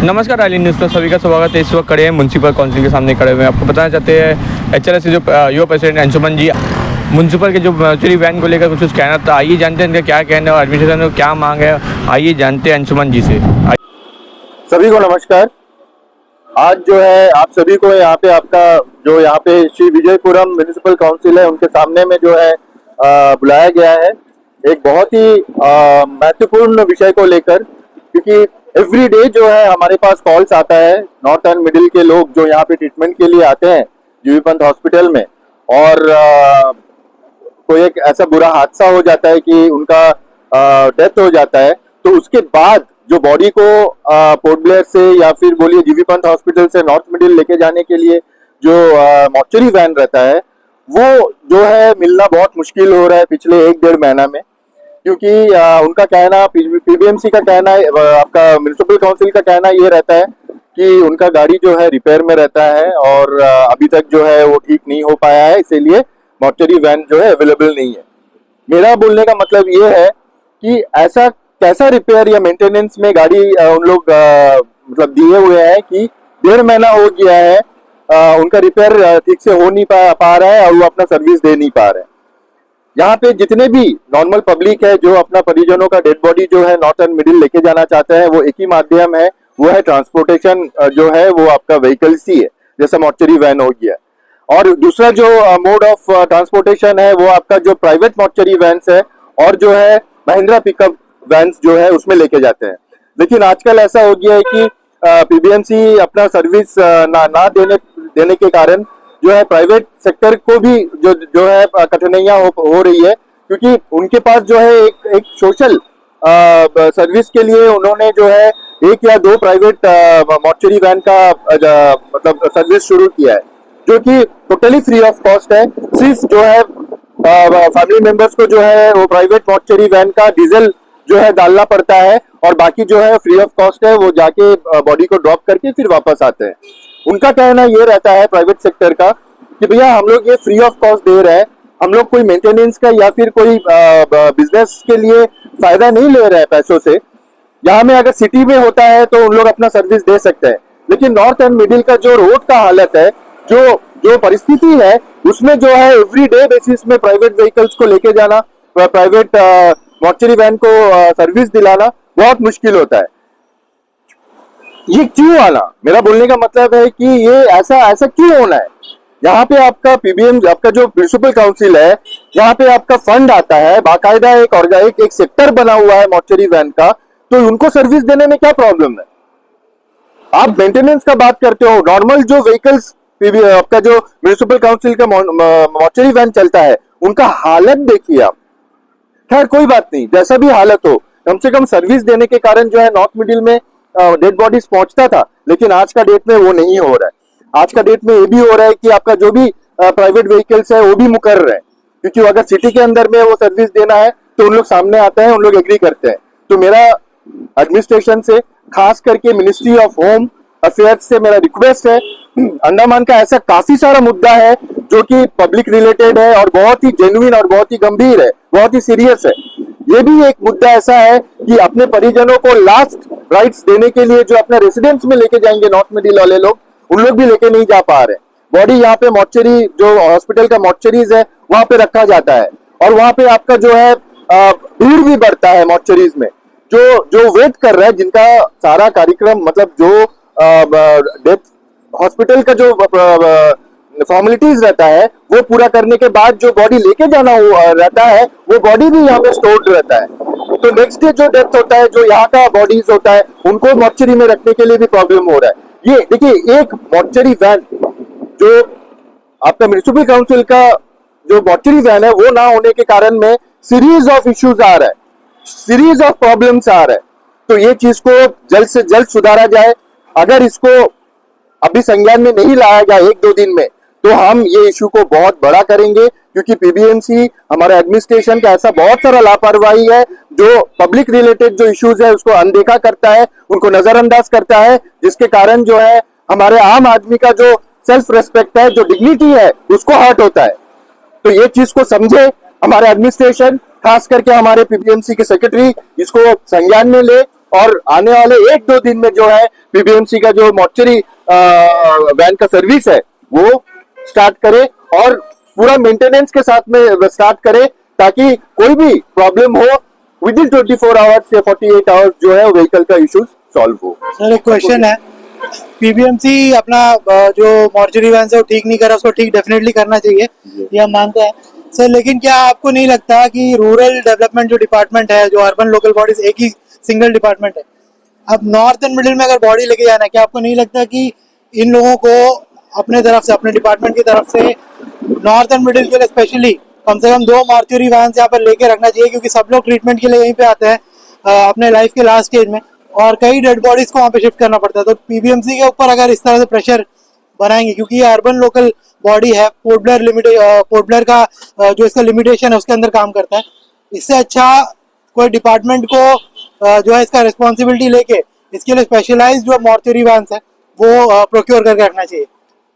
नमस्कार आईली न्यूज़ पर सभी का स्वागत है। इस वक्त खड़े हैं म्यूनसिपल काउंसिल के सामने खड़े हुए हैं। आपको बताना चाहते हैं HLS से जो युवा प्रेसिडेंट अंशुमन जी म्यूनसिपल के जो चुरी वैन को लेकर कुछ कहना था। आइए जानते हैं इनका क्या कहना है और एडमिनिस्ट्रेशन को क्या मांग है। आइए जानते हैं अंशुमन जी से। सभी को नमस्कार। आज जो है आप सभी को यहाँ पे आपका जो यहाँ पे श्री विजयपुरम म्युनिसिपल काउंसिल है उनके सामने में जो है बुलाया गया है एक बहुत ही महत्वपूर्ण विषय को लेकर, क्योंकि एवरी डे जो है हमारे पास कॉल्स आता है नॉर्थ एंड मिडिल के लोग जो यहाँ पे ट्रीटमेंट के लिए आते हैं जीबी पंत हॉस्पिटल में, और कोई एक ऐसा बुरा हादसा हो जाता है कि उनका डेथ हो जाता है, तो उसके बाद जो बॉडी को पोर्ट ब्लेयर से या फिर बोलिए जीबी पंत हॉस्पिटल से नॉर्थ मिडिल लेके जाने के लिए जो मॉर्चरी वैन रहता है वो जो है मिलना बहुत मुश्किल हो रहा है पिछले 1-1.5 महीना में, क्योंकि उनका कहना पीबीएमसी का कहना है, आपका म्युनिसिपल काउंसिल का कहना ये रहता है कि उनका गाड़ी जो है रिपेयर में रहता है और अभी तक जो है वो ठीक नहीं हो पाया है, इसीलिए मॉर्चरी वैन जो है अवेलेबल नहीं है। मेरा बोलने का मतलब ये है कि ऐसा कैसा रिपेयर या मेंटेनेंस में गाड़ी उन लोग मतलब दिए हुए हैं कि 1.5 महीना हो गया है, उनका रिपेयर ठीक से हो नहीं पा रहा है और वो अपना सर्विस दे नहीं पा रहे हैं। यहाँ पे जितने भी नॉर्मल पब्लिक है जो अपना परिजनों का डेड बॉडी जो है नॉर्थ एंड मिडिल लेके जाना चाहते हैं, वो एक ही माध्यम है, वो है ट्रांसपोर्टेशन जो है वो आपका व्हीकल्स ही है, जैसे मॉर्चरी वैन हो गया। और दूसरा जो मोड ऑफ ट्रांसपोर्टेशन है वो आपका जो प्राइवेट मॉर्चरी वैन्स है और जो है महिंद्रा पिकअप वैन्स जो है उसमें लेके जाते हैं। लेकिन आजकल ऐसा हो गया है कि पीबीएमसी अपना सर्विस ना देने के कारण जो है प्राइवेट सेक्टर को भी जो है कठिनाइयां हो रही है, क्योंकि उनके पास जो है एक सोशल सर्विस के लिए उन्होंने जो है 1 या 2 प्राइवेट मॉर्चरी वैन का मतलब सर्विस शुरू किया है, जो कि टोटली फ्री ऑफ कॉस्ट है। सिर्फ जो है फैमिली मेंबर्स को जो है वो प्राइवेट मॉर्चरी वैन का डीजल जो है डालना पड़ता है और बाकी जो है फ्री ऑफ कॉस्ट है, वो जाके बॉडी को ड्रॉप करके फिर वापस आते हैं। उनका कहना ये रहता है प्राइवेट सेक्टर का कि भैया हम लोग ये फ्री ऑफ कॉस्ट दे रहे हैं, हम लोग कोई मेंटेनेंस का या फिर कोई बिजनेस के लिए फायदा नहीं ले रहे हैं पैसों से। यहाँ में अगर सिटी में होता है तो उन लोग अपना सर्विस दे सकते हैं, लेकिन नॉर्थ एंड मिडिल का जो रोड का हालत है, जो परिस्थिति है, उसमें जो है एवरी डे बेसिस में प्राइवेट व्हीकल्स को लेके जाना, प्राइवेट मॉर्चरी वैन को सर्विस दिलाना बहुत मुश्किल होता है। ये क्यों आना, मेरा बोलने का मतलब है कि ये ऐसा क्यों होना है। यहाँ पे आपका पीबीएम, आपका जो म्युनिसिपल काउंसिल है, यहाँ पे आपका फंड आता है, बाकायदा एक सेक्टर बना हुआ है मॉर्चरी वैन का, तो उनको सर्विस देने में क्या प्रॉब्लम है। आप मेंटेनेंस का बात करते हो, नॉर्मल जो व्हीकल्स आपका जो म्युनिसिपल काउंसिल का मॉर्चरी वैन चलता है उनका हालत देखिए आप। खैर कोई बात नहीं, जैसा भी हालत हो, कम से कम सर्विस देने के कारण जो है नॉर्थ मिडिल में डेड बॉडीज पहुंचता था, लेकिन आज का डेट में वो नहीं हो रहा है। आज का डेट में ये भी हो रहा है कि आपका जो भी प्राइवेट व्हीकल्स है वो भी मुकर रहे हैं, क्योंकि अगर सिटी के अंदर में वो सर्विस देना है तो उन लोग सामने आते हैं, उन लोग एग्री करते हैं। तो मेरा एडमिनिस्ट्रेशन से, खास करके मिनिस्ट्री ऑफ होम अफेयर्स से मेरा रिक्वेस्ट है, अंडमान का ऐसा काफी सारा मुद्दा है जो कि पब्लिक रिलेटेड है और बहुत ही जेन्युइन और बहुत ही गंभीर है, बहुत ही सीरियस है। ये भी एक मुद्दा ऐसा है कि अपने परिजनों को लास्ट राइट्स देने के लिए जो अपने रेसिडेंस में लेके जाएंगे नॉर्थ मिडिल वाले लोग, उन लोग भी लेके नहीं जा पा रहे। बॉडी यहाँ पे मॉर्चरी, जो हॉस्पिटल का मॉर्चरीज है वहां पे रखा जाता है और वहां पे आपका जो है भीड़ भी बढ़ता है मॉर्चरीज में, जो वेट कर रहा है, जिनका सारा कार्यक्रम मतलब जो डेथ हॉस्पिटल का जो फॉर्मेलिटीज रहता है वो पूरा करने के बाद जो बॉडी लेके जाना रहता है, वो बॉडी भी यहाँ पे स्टोर्ड रहता है। तो नेक्स्ट डे जो डेथ होता है, जो यहाँ का बॉडीज होता है, उनको मॉर्चरी में रखने के लिए भी प्रॉब्लम हो रहा है। ये देखिए, एक मॉर्चरी वैन जो आपका म्युनिसिपल काउंसिल का जो मॉर्चरी वैन है वो ना होने के कारण में सीरीज ऑफ इश्यूज आ रहा है, सीरीज ऑफ प्रॉब्लम्स आ रहा है। तो ये चीज को जल्द से जल्द सुधारा जाए। अगर इसको अभी संज्ञान में नहीं लाया गया 1-2 दिन में, तो हम ये इशू को बहुत बड़ा करेंगे, क्योंकि पीबीएमसी, हमारा एडमिनिस्ट्रेशन का ऐसा बहुत सारा लापरवाही है जो पब्लिक रिलेटेड जो इश्यूज है उसको अनदेखा करता है, उनको नजरअंदाज करता है, जिसके कारण जो है हमारे आम आदमी का जो सेल्फ रेस्पेक्ट है, जो डिग्निटी है, उसको हर्ट होता है। तो ये चीज को समझे हमारे एडमिनिस्ट्रेशन, खास करके हमारे पीबीएमसी के सेक्रेटरी, इसको संज्ञान में ले और आने वाले 1-2 दिन में जो है पीबीएमसी का जो मॉर्चरी वैन का सर्विस है वो स्टार्ट करे और पूरा मेंटेनेंस के साथ में स्टार्ट करे, ताकि कोई भी प्रॉब्लम हो विद इन 24 आवर्स या 48 आवर्स जो है व्हीकल का इश्यूज सॉल्व हो। सर एक क्वेश्चन है, पीबीएमसी अपना जो मॉर्चरी वैन है वो ठीक नहीं करा, उसको ठीक डेफिनेटली करना चाहिए, ये हम मानते हैं सर। लेकिन क्या आपको नहीं लगता कि रूरल डेवलपमेंट जो डिपार्टमेंट है, जो अर्बन लोकल बॉडीज एक ही सिंगल डिपार्टमेंट है, अब नॉर्थ एंड मिडिल में अगर बॉडी लेके जाना है, क्या आपको नहीं लगता कि इन लोगों को अपने तरफ से, अपने डिपार्टमेंट की तरफ से नॉर्थ एंड मिडिल के लिए स्पेशली कम से कम 2 मॉर्चरी वैन यहाँ पर लेके रखना चाहिए, क्योंकि सब लोग ट्रीटमेंट के लिए यहीं पे आते हैं अपने लाइफ के लास्ट स्टेज में, और कई डेड बॉडीज को वहाँ पे शिफ्ट करना पड़ता है। तो पीबीएमसी के ऊपर अगर इस तरह से प्रेशर बनाएंगे, क्योंकि ये अर्बन लोकल बॉडी है, पोर्ट ब्लेयर का जो इसका लिमिटेशन है उसके अंदर काम करता है, इससे अच्छा कोई डिपार्टमेंट को जो है इसका रिस्पॉन्सिबिलिटी लेके इसके लिए स्पेशलाइज जो मॉर्चरी वैन है वो प्रोक्योर करके रखना चाहिए।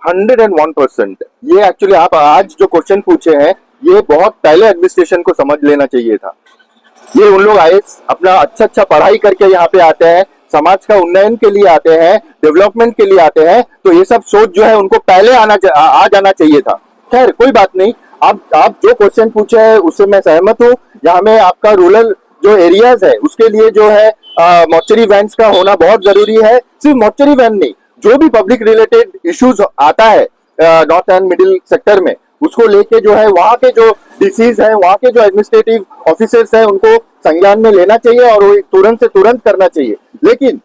101%। ये एक्चुअली आप आज जो क्वेश्चन पूछे हैं ये बहुत पहले एडमिनिस्ट्रेशन को समझ लेना चाहिए था। ये उन लोग आए अपना अच्छा पढ़ाई करके यहाँ पे आते हैं, समाज का उन्नयन के लिए आते हैं, डेवलपमेंट के लिए आते हैं, तो ये सब सोच जो है उनको पहले आ जाना चाहिए था। खैर कोई बात नहीं, आप जो क्वेश्चन पूछे हैं उससे मैं सहमत हूँ। यहाँ में आपका रूरल जो एरियाज है उसके लिए जो है मॉर्चरी वैन्स का होना बहुत जरूरी है। सिर्फ मॉर्चरी वैन नहीं, जो भी पब्लिक रिलेटेड इश्यूज आता है नॉर्थ एंड मिडिल सेक्टर में, उसको लेके जो है वहाँ के जो डीसीज हैं, वहाँ के जो एडमिनिस्ट्रेटिव ऑफिसर्स हैं, उनको संज्ञान में लेना चाहिए और वो तुरंत से तुरंत करना चाहिए। लेकिन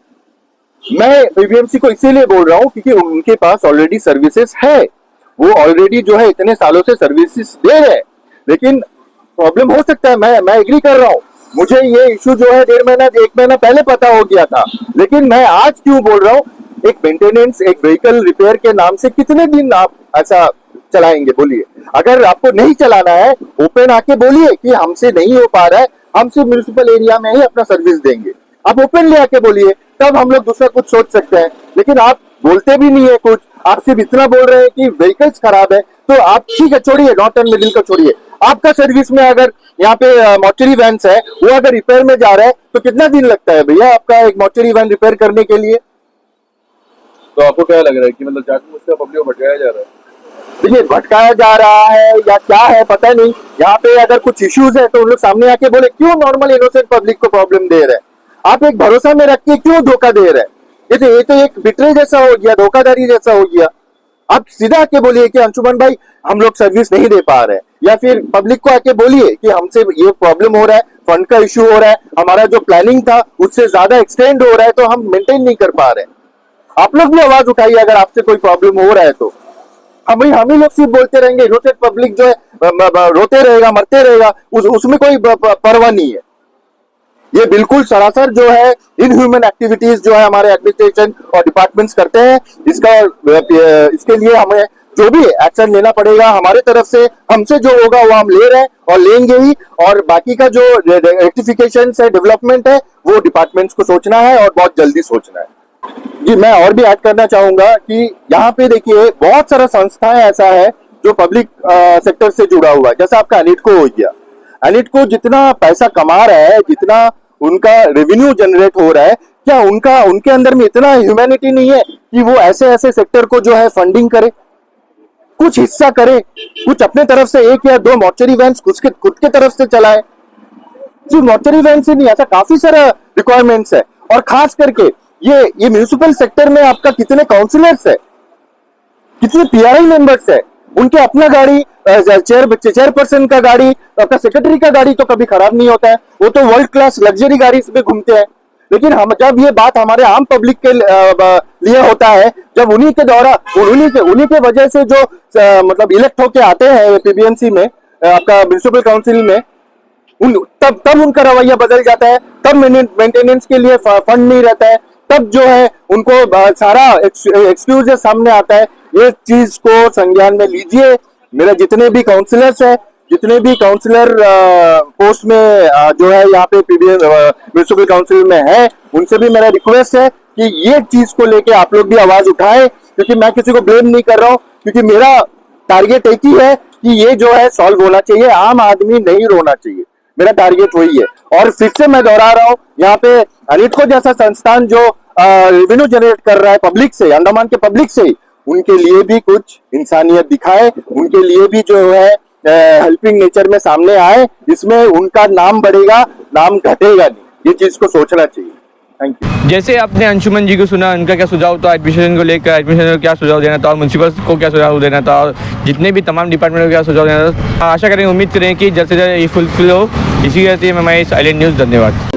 मैं पीबीएमसी को इसीलिए बोल रहा हूँ क्योंकि उनके पास ऑलरेडी सर्विसेज है, वो ऑलरेडी जो है इतने सालों से सर्विसेज दे रहे हैं। लेकिन प्रॉब्लम हो सकता है, मैं एग्री कर रहा हूँ, मुझे ये इशू जो है 1.5 महीना पहले पता हो गया था, लेकिन मैं आज क्यों बोल रहा हूँ, एक मेंटेनेंस, एक व्हीकल रिपेयर के नाम से कितने दिन आप ऐसा चलाएंगे बोलिए। अगर आपको नहीं चलाना है, ओपन आके बोलिए कि हमसे नहीं हो पा रहा है, हम सिर्फ म्युनिसिपल एरिया में ही अपना सर्विस देंगे, आप ओपनली आके बोलिए, तब हम लोग दूसरा कुछ सोच सकते हैं। लेकिन आप बोलते भी नहीं है कुछ, आप सिर्फ इतना बोल रहे हैं कि व्हीकल्स खराब है, तो आप ठीक है छोड़िए, नॉर्थ एंड मिडिल का छोड़िए, आपका सर्विस में अगर यहाँ पे मॉर्चरी वैन्स है वो अगर रिपेयर में जा रहा है तो कितना दिन लगता है भैया आपका एक मॉर्चरी वैन रिपेयर करने के लिए? तो आपको क्या लग रहा है कि मतलब जानबूझ के पब्लिक को भटकाया जा रहा है? देखिए भटकाया जा रहा है या क्या है पता नहीं। यहाँ पे अगर कुछ इश्यूज है तो उन लोग सामने आके बोले, क्यों नॉर्मल इनोसेंट पब्लिक को प्रॉब्लम दे रहे हैं? आप एक भरोसा में रख के क्यों धोखा दे रहे हैं? ये तो एक बिट्रे जैसा हो गया, धोखाधड़ी जैसा हो गया। आप सीधा आके बोलिए कि अंशुमन भाई हम लोग सर्विस नहीं दे पा रहे हैं, या फिर पब्लिक को आके बोलिए कि हमसे ये प्रॉब्लम हो रहा है, फंड का इश्यू हो रहा है, हमारा जो प्लानिंग था उससे ज्यादा एक्सटेंड हो रहा है, तो हम मेंटेन नहीं कर पा रहे हैं। आप लोग भी आवाज उठाइए अगर आपसे कोई प्रॉब्लम हो रहा है तो। हम ही लोग सिर्फ बोलते रहेंगे, इनोसेंट पब्लिक जो है रोते रहेगा, मरते रहेगा, उसमें कोई परवाह नहीं है। ये बिल्कुल सरासर जो है इनह्यूमन एक्टिविटीज जो है हमारे एडमिनिस्ट्रेशन और डिपार्टमेंट्स करते हैं। इसके लिए हमें जो भी एक्शन लेना पड़ेगा हमारे तरफ से, हमसे जो होगा वो हम ले रहे हैं और लेंगे ही। और बाकी का जो रेक्टिफिकेशन है, डेवलपमेंट है, वो डिपार्टमेंट्स को सोचना है और बहुत जल्दी सोचना है। जी मैं और भी ऐड करना चाहूंगा कि यहाँ पे देखिए बहुत सारा संस्थाएं ऐसा है जो पब्लिक सेक्टर से जुड़ा हुआ है। जैसा आपका एनिटको हो गया, एनिटको जितना पैसा कमा रहा है, जितना उनका रेवेन्यू जनरेट हो रहा है, क्या उनके अंदर में इतना ह्यूमैनिटी नहीं है कि वो ऐसे सेक्टर को जो है फंडिंग करे, कुछ हिस्सा करे, कुछ अपने तरफ से 1 या 2 मॉर्चरी वैन्स खुद के तरफ से चलाए। सिर्फ मॉर्चरी वैन से नहीं, ऐसा काफी सारा रिक्वायरमेंट्स है। और खास करके ये म्युनिसिपल सेक्टर में आपका कितने काउंसिलर्स है, कितने पीआरआई मेंबर्स है, उनके अपना गाड़ी, चेयरपर्सन का गाड़ी, आपका सेक्रेटरी का गाड़ी तो कभी खराब नहीं होता है, वो तो वर्ल्ड क्लास लग्जरी गाड़ी में घूमते हैं। लेकिन हम जब ये बात हमारे आम पब्लिक के लिए होता है, जब उन्हीं के द्वारा उन्हीं के वजह से जो मतलब इलेक्ट होके आते हैं पीबीएमसी में, आपका म्युनिसिपल काउंसिल में, तब उनका रवैया बदल जाता है, तब मेंटेनेंस के लिए फंड नहीं रहता है, तब जो है उनको सारा एक्सक्यूज सामने आता है। ये चीज को संज्ञान में लीजिए। मेरा जितने भी काउंसिलर्स है, जितने भी काउंसिलर पोस्ट में जो है यहाँ पे पीबीएम म्युनिसिपल काउंसिल में है, उनसे भी मेरा रिक्वेस्ट है कि ये चीज को लेके आप लोग भी आवाज उठाएं, क्योंकि मैं किसी को ब्लेम नहीं कर रहा हूँ, क्योंकि मेरा टारगेट एक ही है कि ये जो है सॉल्व होना चाहिए, आम आदमी नहीं रोना चाहिए, मेरा टारगेट वही है। और फिर से मैं दोहरा रहा हूँ, यहाँ पे अनिटको जैसा संस्थान जो रेवेन्यू जनरेट कर रहा है पब्लिक से, अंडमान के पब्लिक से, उनके लिए भी कुछ इंसानियत दिखाए, उनके लिए भी जो है हेल्पिंग नेचर में सामने आए, इसमें उनका नाम बढ़ेगा, नाम घटेगा नहीं, ये चीज को सोचना चाहिए। Thank you. जैसे आपने अंशुमन जी को सुना, उनका क्या सुझाव था एडमिशन को लेकर, एडमिशन को क्या सुझाव देना था और म्यूनसिपल को क्या सुझाव देना था और जितने भी तमाम डिपार्टमेंट को क्या सुझाव देना था। आशा करें, उम्मीद करें कि जल्द से जल्द ये फुलफिल हो। इसी कहती है मैं साइलेंट न्यूज़। धन्यवाद।